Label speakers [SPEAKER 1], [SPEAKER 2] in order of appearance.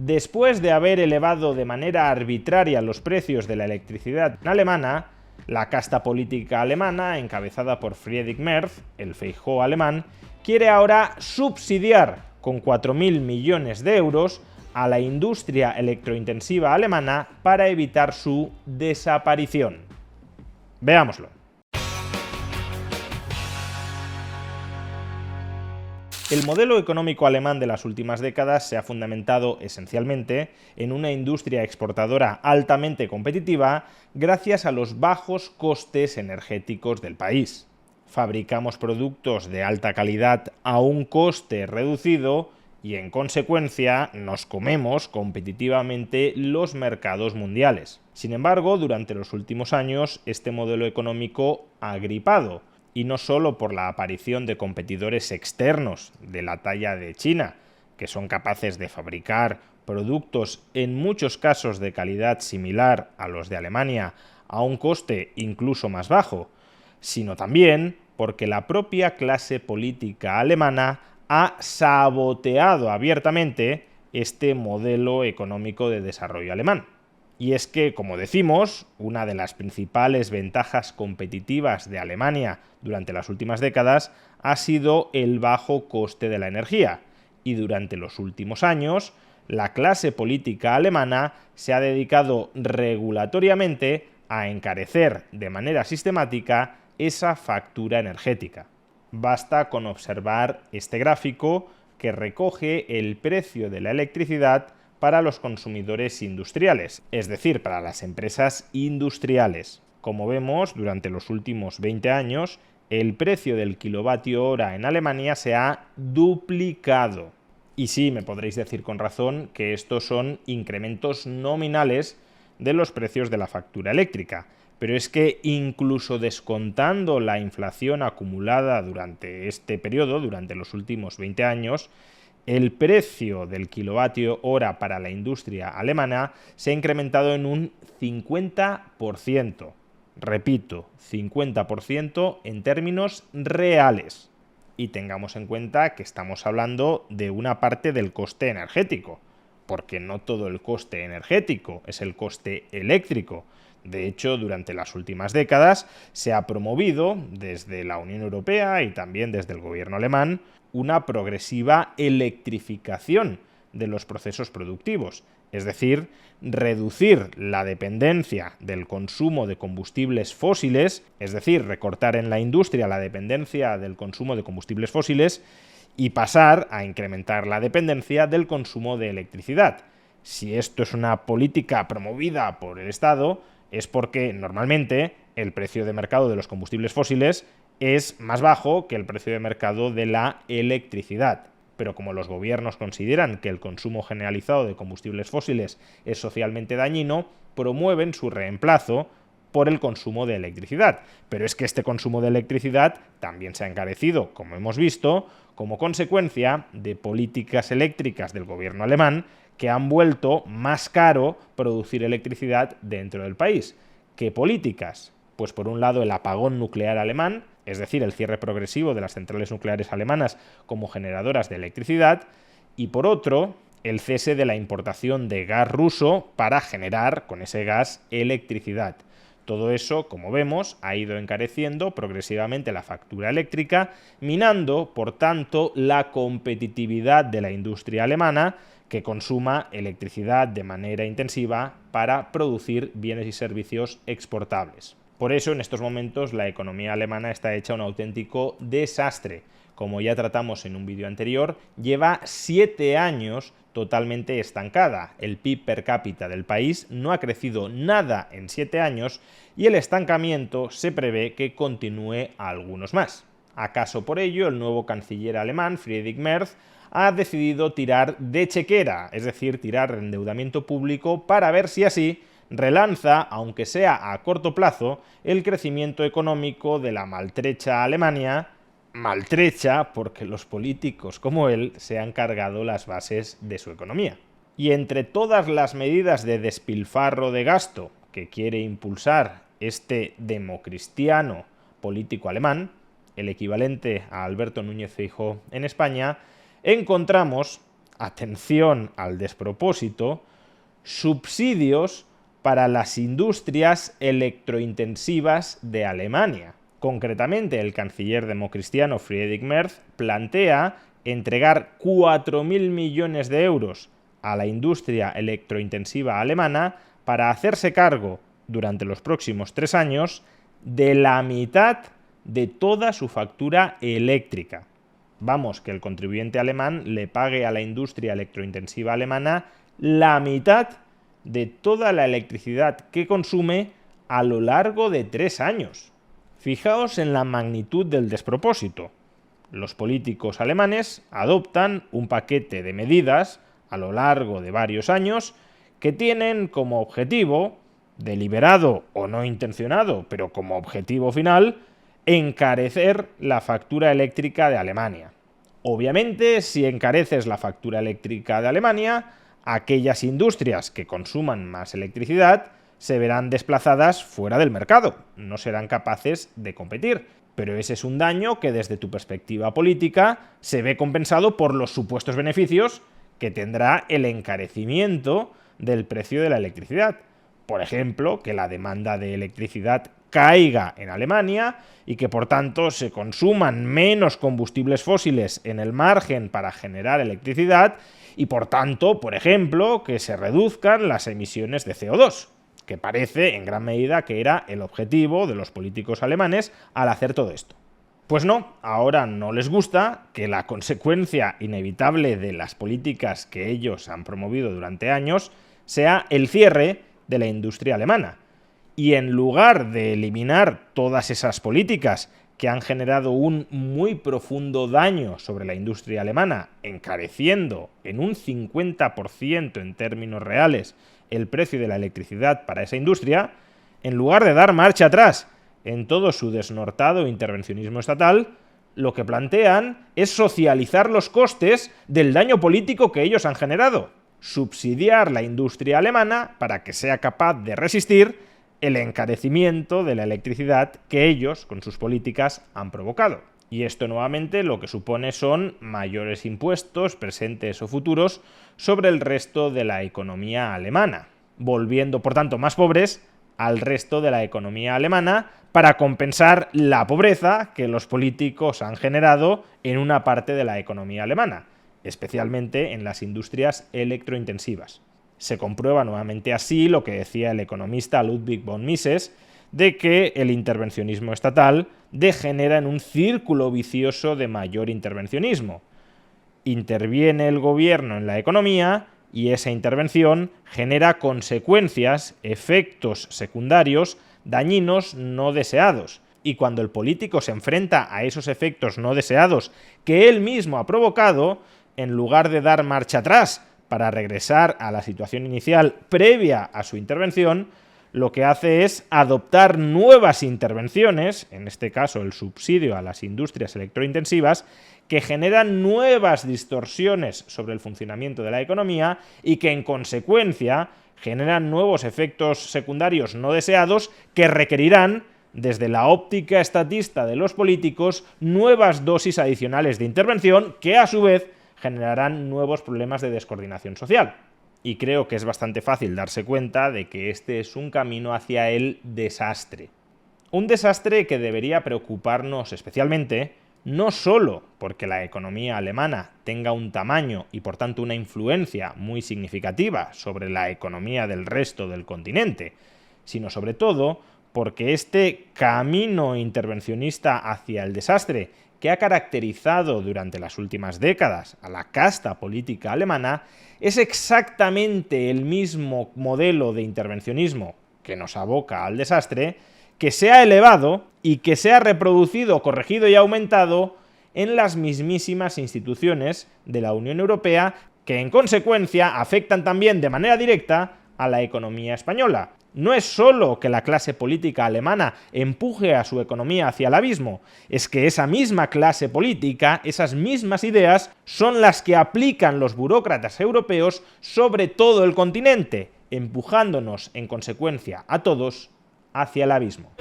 [SPEAKER 1] Después de haber elevado de manera arbitraria los precios de la electricidad alemana, la casta política alemana, encabezada por Friedrich Merz, el Feijóo alemán, quiere ahora subsidiar con 4.000 millones de euros a la industria electrointensiva alemana para evitar su desaparición. Veámoslo. El modelo económico alemán de las últimas décadas se ha fundamentado esencialmente en una industria exportadora altamente competitiva gracias a los bajos costes energéticos del país. Fabricamos productos de alta calidad a un coste reducido y, en consecuencia, nos comemos competitivamente los mercados mundiales. Sin embargo, durante los últimos años, este modelo económico ha gripado, y no solo por la aparición de competidores externos de la talla de China, que son capaces de fabricar productos en muchos casos de calidad similar a los de Alemania a un coste incluso más bajo, sino también porque la propia clase política alemana ha saboteado abiertamente este modelo económico de desarrollo alemán. Y es que, como decimos, una de las principales ventajas competitivas de Alemania durante las últimas décadas ha sido el bajo coste de la energía. Y durante los últimos años, la clase política alemana se ha dedicado regulatoriamente a encarecer de manera sistemática esa factura energética. Basta con observar este gráfico que recoge el precio de la electricidad para los consumidores industriales, es decir, para las empresas industriales. Como vemos, durante los últimos 20 años, el precio del kilovatio hora en Alemania se ha duplicado. Y sí, me podréis decir con razón que estos son incrementos nominales de los precios de la factura eléctrica, pero es que incluso descontando la inflación acumulada durante este periodo, durante los últimos 20 años, el precio del kilovatio hora para la industria alemana se ha incrementado en un 50%. Repito, 50% en términos reales. Y tengamos en cuenta que estamos hablando de una parte del coste energético, porque no todo el coste energético es el coste eléctrico. De hecho, durante las últimas décadas se ha promovido desde la Unión Europea y también desde el gobierno alemán una progresiva electrificación de los procesos productivos, es decir, reducir la dependencia del consumo de combustibles fósiles, es decir, recortar en la industria la dependencia del consumo de combustibles fósiles y pasar a incrementar la dependencia del consumo de electricidad. Si esto es una política promovida por el Estado, es porque normalmente el precio de mercado de los combustibles fósiles es más bajo que el precio de mercado de la electricidad. Pero como los gobiernos consideran que el consumo generalizado de combustibles fósiles es socialmente dañino, promueven su reemplazo por el consumo de electricidad. Pero es que este consumo de electricidad también se ha encarecido, como hemos visto, como consecuencia de políticas eléctricas del gobierno alemán que han vuelto más caro producir electricidad dentro del país. ¿Qué políticas? Pues por un lado el apagón nuclear alemán, es decir, el cierre progresivo de las centrales nucleares alemanas como generadoras de electricidad, y por otro, el cese de la importación de gas ruso para generar con ese gas electricidad. Todo eso, como vemos, ha ido encareciendo progresivamente la factura eléctrica, minando, por tanto, la competitividad de la industria alemana, que consuma electricidad de manera intensiva para producir bienes y servicios exportables. Por eso, en estos momentos, la economía alemana está hecha un auténtico desastre. Como ya tratamos en un vídeo anterior, lleva 7 años totalmente estancada. El PIB per cápita del país no ha crecido nada en 7 años y el estancamiento se prevé que continúe algunos más. ¿Acaso por ello el nuevo canciller alemán, Friedrich Merz, ha decidido tirar de chequera, es decir, tirar de endeudamiento público para ver si así relanza, aunque sea a corto plazo, el crecimiento económico de la maltrecha Alemania, maltrecha porque los políticos como él se han cargado las bases de su economía? Y entre todas las medidas de despilfarro de gasto que quiere impulsar este democristiano político alemán, el equivalente a Alberto Núñez Feijóo en España, encontramos atención al despropósito, subsidios para las industrias electrointensivas de Alemania. Concretamente, el canciller democristiano Friedrich Merz plantea entregar 4.000 millones de euros a la industria electrointensiva alemana para hacerse cargo, durante los próximos 3 años, de la mitad de toda su factura eléctrica. Vamos, que el contribuyente alemán le pague a la industria electrointensiva alemana la mitad de toda la electricidad que consume a lo largo de 3 años. Fijaos en la magnitud del despropósito. Los políticos alemanes adoptan un paquete de medidas a lo largo de varios años que tienen como objetivo, deliberado o no intencionado, pero como objetivo final, encarecer la factura eléctrica de Alemania. Obviamente, si encareces la factura eléctrica de Alemania, aquellas industrias que consuman más electricidad se verán desplazadas fuera del mercado, no serán capaces de competir. Pero ese es un daño que desde tu perspectiva política se ve compensado por los supuestos beneficios que tendrá el encarecimiento del precio de la electricidad. Por ejemplo, que la demanda de electricidad caiga en Alemania y que por tanto se consuman menos combustibles fósiles en el margen para generar electricidad y por tanto, por ejemplo, que se reduzcan las emisiones de CO2, que parece en gran medida que era el objetivo de los políticos alemanes al hacer todo esto. Pues no, ahora no les gusta que la consecuencia inevitable de las políticas que ellos han promovido durante años sea el cierre de la industria alemana. Y en lugar de eliminar todas esas políticas que han generado un muy profundo daño sobre la industria alemana, encareciendo en un 50% en términos reales el precio de la electricidad para esa industria, en lugar de dar marcha atrás en todo su desnortado intervencionismo estatal, lo que plantean es socializar los costes del daño político que ellos han generado, subsidiar la industria alemana para que sea capaz de resistir el encarecimiento de la electricidad que ellos, con sus políticas, han provocado. Y esto nuevamente lo que supone son mayores impuestos, presentes o futuros, sobre el resto de la economía alemana, volviendo, por tanto, más pobres al resto de la economía alemana para compensar la pobreza que los políticos han generado en una parte de la economía alemana, especialmente en las industrias electrointensivas. Se comprueba nuevamente así lo que decía el economista Ludwig von Mises, de que el intervencionismo estatal degenera en un círculo vicioso de mayor intervencionismo. Interviene el gobierno en la economía y esa intervención genera consecuencias, efectos secundarios, dañinos no deseados. Y cuando el político se enfrenta a esos efectos no deseados que él mismo ha provocado, en lugar de dar marcha atrás para regresar a la situación inicial previa a su intervención, lo que hace es adoptar nuevas intervenciones, en este caso el subsidio a las industrias electrointensivas, que generan nuevas distorsiones sobre el funcionamiento de la economía y que en consecuencia generan nuevos efectos secundarios no deseados que requerirán, desde la óptica estatista de los políticos, nuevas dosis adicionales de intervención que a su vez generarán nuevos problemas de descoordinación social. Y creo que es bastante fácil darse cuenta de que este es un camino hacia el desastre. Un desastre que debería preocuparnos especialmente, no solo porque la economía alemana tenga un tamaño y por tanto una influencia muy significativa sobre la economía del resto del continente, sino sobre todo porque este camino intervencionista hacia el desastre que ha caracterizado durante las últimas décadas a la casta política alemana es exactamente el mismo modelo de intervencionismo que nos aboca al desastre, que se ha elevado y que se ha reproducido, corregido y aumentado en las mismísimas instituciones de la Unión Europea, que en consecuencia afectan también de manera directa a la economía española. No es solo que la clase política alemana empuje a su economía hacia el abismo, es que esa misma clase política, esas mismas ideas, son las que aplican los burócratas europeos sobre todo el continente, empujándonos en consecuencia a todos hacia el abismo.